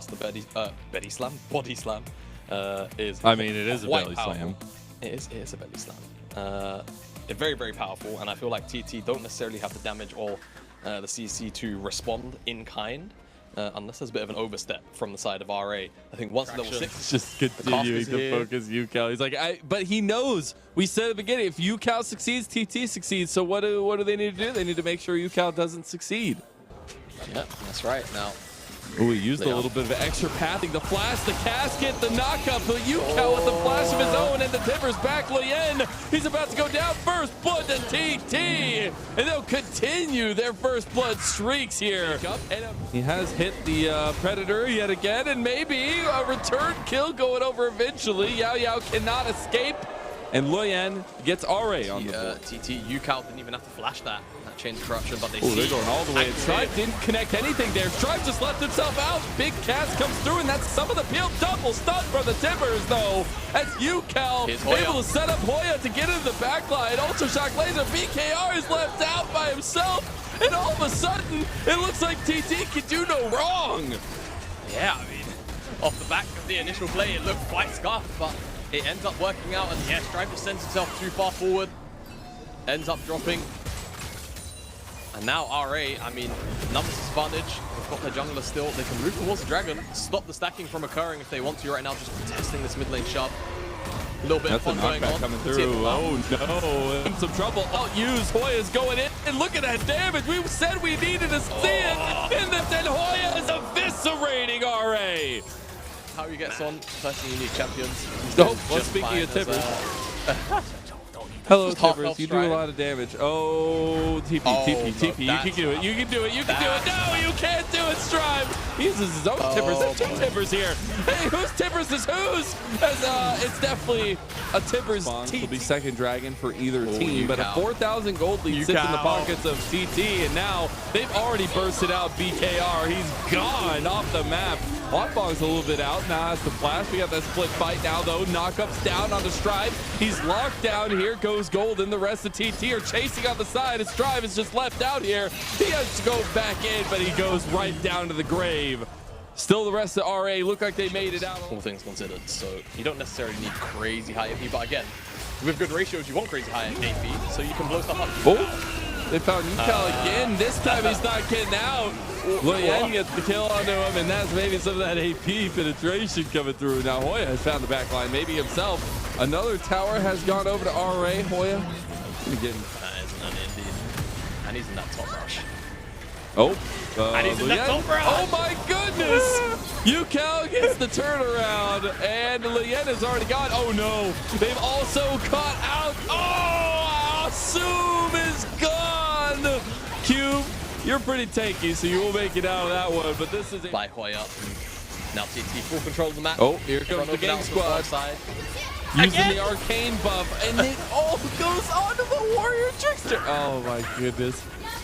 the body slam is. I mean, it is a belly powerful. slam. It is a belly slam. Very, very powerful, and I feel like TT don't necessarily have the damage or the CC to respond in kind. Unless there's a bit of an overstep from the side of RA. I think once level 6, it's just continuing to focus UCal. He's like, but he knows. We said at the beginning, if UCal succeeds, TT succeeds. So what do they need to do? They need to make sure UCal doesn't succeed. Yeah, that's right. Now, ooh, he used a little bit of extra pathing. The flash, the casket, the knockup. The UCal with the flash of his own, and the Timbers back. Lien, he's about to go down. First blood to TT, and they'll continue their first blood streaks here. He has hit the Predator yet again, and maybe a return kill going over eventually. Yao Yao cannot escape, and Lien gets RA on the board. TT, UCal didn't even have to flash that chain of corruption, but they they're going all the way. Strive didn't connect anything there. Strive just left himself out. Big cast comes through, and that's some of the peel. Double stun from the Timbers, though. As UCal able to set up Hoya to get into the backline. Ultra Shock Laser. BKR is left out by himself, and all of a sudden, it looks like TT can do no wrong. Yeah, I mean, off the back of the initial play, it looked quite scuffed, but it ends up working out, and yeah, Strive just sends himself too far forward. Ends up dropping. And now RA, I mean, numbers disadvantage. They've got their jungler still. They can move towards the dragon, stop the stacking from occurring if they want to right now, just testing this mid lane shove. A little bit of fun going on. Coming through. Oh no, in some trouble. Use Hoya's going in, and look at that damage. We said we needed to see it, and then Hoya is eviscerating RA. How he gets on, personally unique champions. Oh, well, speaking of Timbers. Hello, Timbers. You do a lot of damage. Oh, TP, TP, TP. You can do it. You can do it. You can do it. No, you can't do it, Strive. He uses his own Timbers. There's 2 Timbers here. Hey, whose Timbers is whose? As, it's definitely a Timbers team. Will be second dragon for either team, but a 4,000 gold lead sits in the pockets of TT, and now they've already bursted out BKR. He's gone off the map. Hotbong's a little bit out. Now has the flash. We got that split fight now, though. Knockup's down on the Strive. He's locked down. Here goes Golden. The rest of TT are chasing on the side. His Strive is just left out here. He has to go back in, but he goes right down to the grave. Still, the rest of RA look like they made it out. All things considered, so you don't necessarily need crazy high AP, but again, with good ratios, you want crazy high AP, so you can blow stuff up. Oh, they found UCal again. This time he's not getting out. Lien gets the kill onto him, and that's maybe some of that AP penetration coming through. Now Hoya has found the back line, maybe himself. Another tower has gone over to RA. Hoya again. That is an indeed. And he's in that top rush. Oh, and he's in that top rush. Oh my goodness! UCal gets the turnaround, and Lien is already gone. Oh no, they've also caught out. Oh, Assume is gone. Cube, you're pretty tanky, so you will make it out of that one, but this is by Hoya. Now TT full control of the map. Oh, here comes the game squad. Using the arcane buff, and it all goes onto the warrior trickster. Oh my goodness.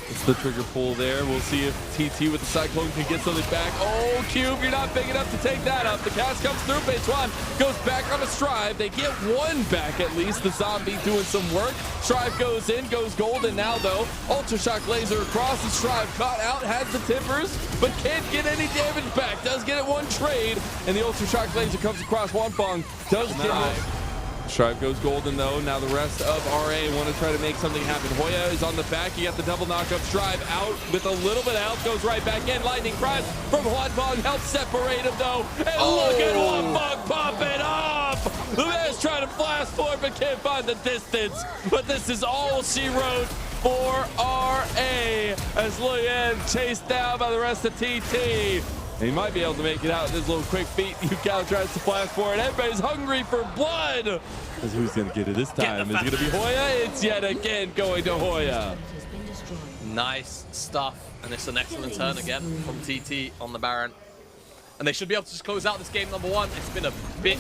It's the trigger pull there. We'll see if TT with the Cyclone can get something back. Oh, Cube, you're not big enough to take that up. The cast comes through. Beituan goes back on a Strive. They get one back at least. The zombie doing some work. Strive goes in, goes golden now though. Ultra Shock Laser across the Strive. Caught out, has the Timbers, but can't get any damage back. Does get it one trade, and the Ultra Shock Laser comes across Wanpong. Does get it. Strive goes golden though. Now the rest of RA want to try to make something happen. Hoya is on the back. You got the double knockup. Strive out with a little bit of health. Goes right back in. Lightning cries from Wanpong. Helps separate him though. And look at Wanpong popping up. The man's trying to flash forward but can't find the distance. But this is all she wrote for RA as Lien chased down by the rest of TT. He might be able to make it out with this little quick beat. UCal tries to flash forward. Everybody's hungry for blood. Because who's going to get it this time? Is it going to be Hoya? It's yet again going to Hoya. Nice stuff. And it's an excellent turn again from TT on the Baron. And they should be able to just close out this game number 1. It's been a bit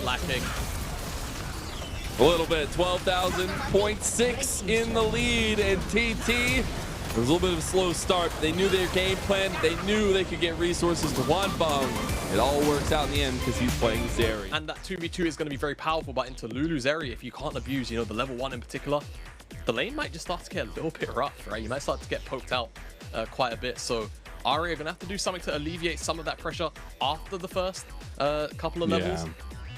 lacking. A little bit. 12,000.6 in the lead. And TT... it was a little bit of a slow start. They knew their game plan. They knew they could get resources to Wanpong. It all works out in the end because he's playing Zeri. And that 2v2 is going to be very powerful, but into Lulu's area, if you can't abuse, you know, the level 1 in particular, the lane might just start to get a little bit rough, right? You might start to get poked out quite a bit. So Ari are going to have to do something to alleviate some of that pressure after the first couple of levels.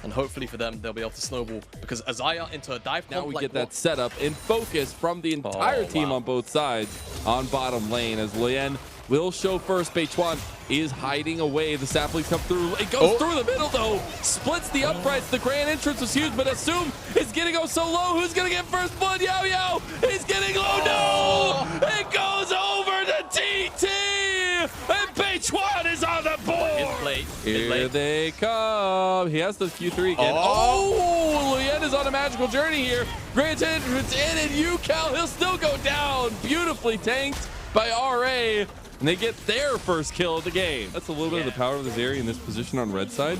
And hopefully for them, they'll be able to snowball. Because Azaya into a dive Now comp, we like get that setup in focus from the entire team on both sides on bottom lane as Lien will show first. Beichuan is hiding away. The saplings come through. It goes through the middle though. Splits the uprights. The grand entrance was huge, but Assume is gonna go so low. Who's gonna get first blood? Yao Yao is getting low. No! It goes over to TT! And Beichuan is on the board! Here they come. He has the Q3 again. Oh! Lien is on a magical journey here. Grand entrance in, and Yucal, he'll still go down. Beautifully tanked by RA. And they get their first kill of the game. That's a little bit of the power of this area in this position on red side.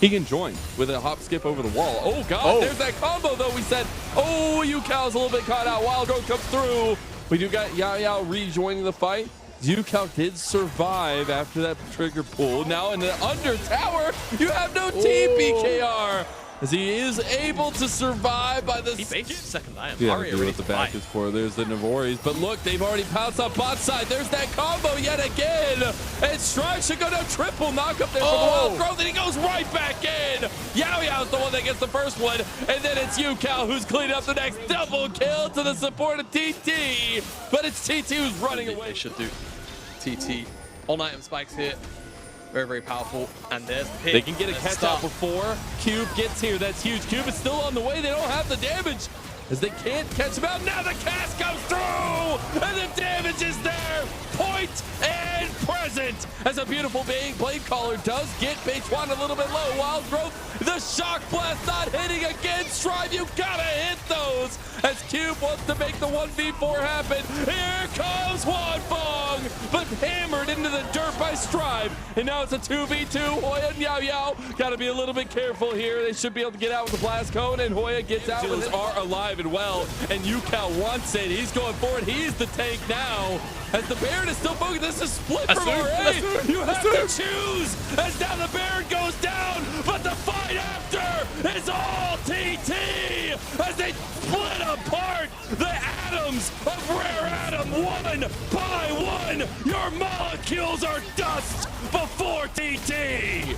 He can join with a hop skip over the wall. Oh god, there's that combo though. We said, oh, Yucal's a little bit caught out. Wild Growth comes through. We do got Yao Yao rejoining the fight. Yucal did survive after that trigger pull. Now in the under tower, you have no team, BKR. As he is able to survive by the second line. Yeah, do what the back is for. There's the Navoris, but look, they've already pounced on bot side. There's that combo yet again, and Strive should go down triple knockup there for the Wild Growth, and he goes right back in. Yao Yao's the one that gets the first one, and then it's Yucal who's cleaning up the next double kill to the support of TT, but it's TT who's running away. They should do TT all item spikes here. Very, very powerful. And there's the pick. They can get a catch out before Cube gets here. That's huge. Cube is still on the way. They don't have the damage as they can't catch him out. Now the cast comes through and the damage is there. Point and present as a beautiful blade caller does get Beichuan a little bit low. Wild Growth, the shock blast not hitting again. Strive, you gotta hit those as Cube wants to make the 1v4 happen. Here comes Wanfeng, but hammered into the dirt by Strive. And now it's a 2v2. Hoya and Yao Yao gotta be a little bit careful here. They should be able to get out with the blast cone, and Hoya gets out with it. Are alive and well, and Yucal wants it. He's going forward. He's the tank now. As the Baron is still focused, this is split from RA. You have to choose as now the Baron goes down, but the fight after is all TT as they split apart the atoms of Rare Atom one by one. Your molecules are dust before TT.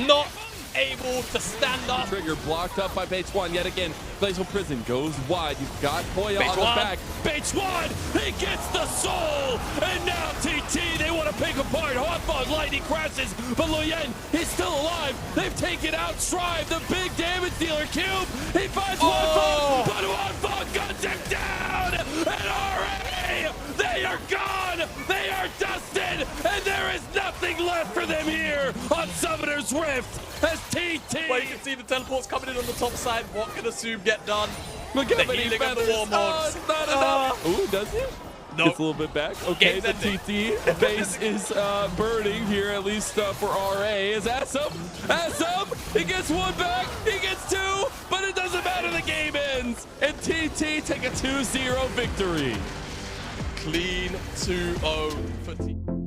Not able to stand up. Trigger blocked up by Beichuan yet again. Glacial Prison goes wide. You've got Hoya on the back. Beichuan, he gets the soul, and now TT, they want to pick apart. Hawthorne lightning crashes, but Lien, he's still alive. They've taken out Strive, the big damage dealer. Cube, he finds Wanfeng, but Wanfeng guns him down, and RA, they are gone. They are dusted, and there is nothing left for them here on Summoner's Rift. As TT, Well, you can see the teleports coming in on the top side. What can Assume get done? Look at the healing of the Warmogs. not enough. Ooh, does he? No. Gets a little bit back. Okay, the TT base is burning here, at least for RA. Is Assum, he gets one back, he gets two, but it doesn't matter, the game ends. And TT take a 2-0 victory. Clean 2-0 for TT.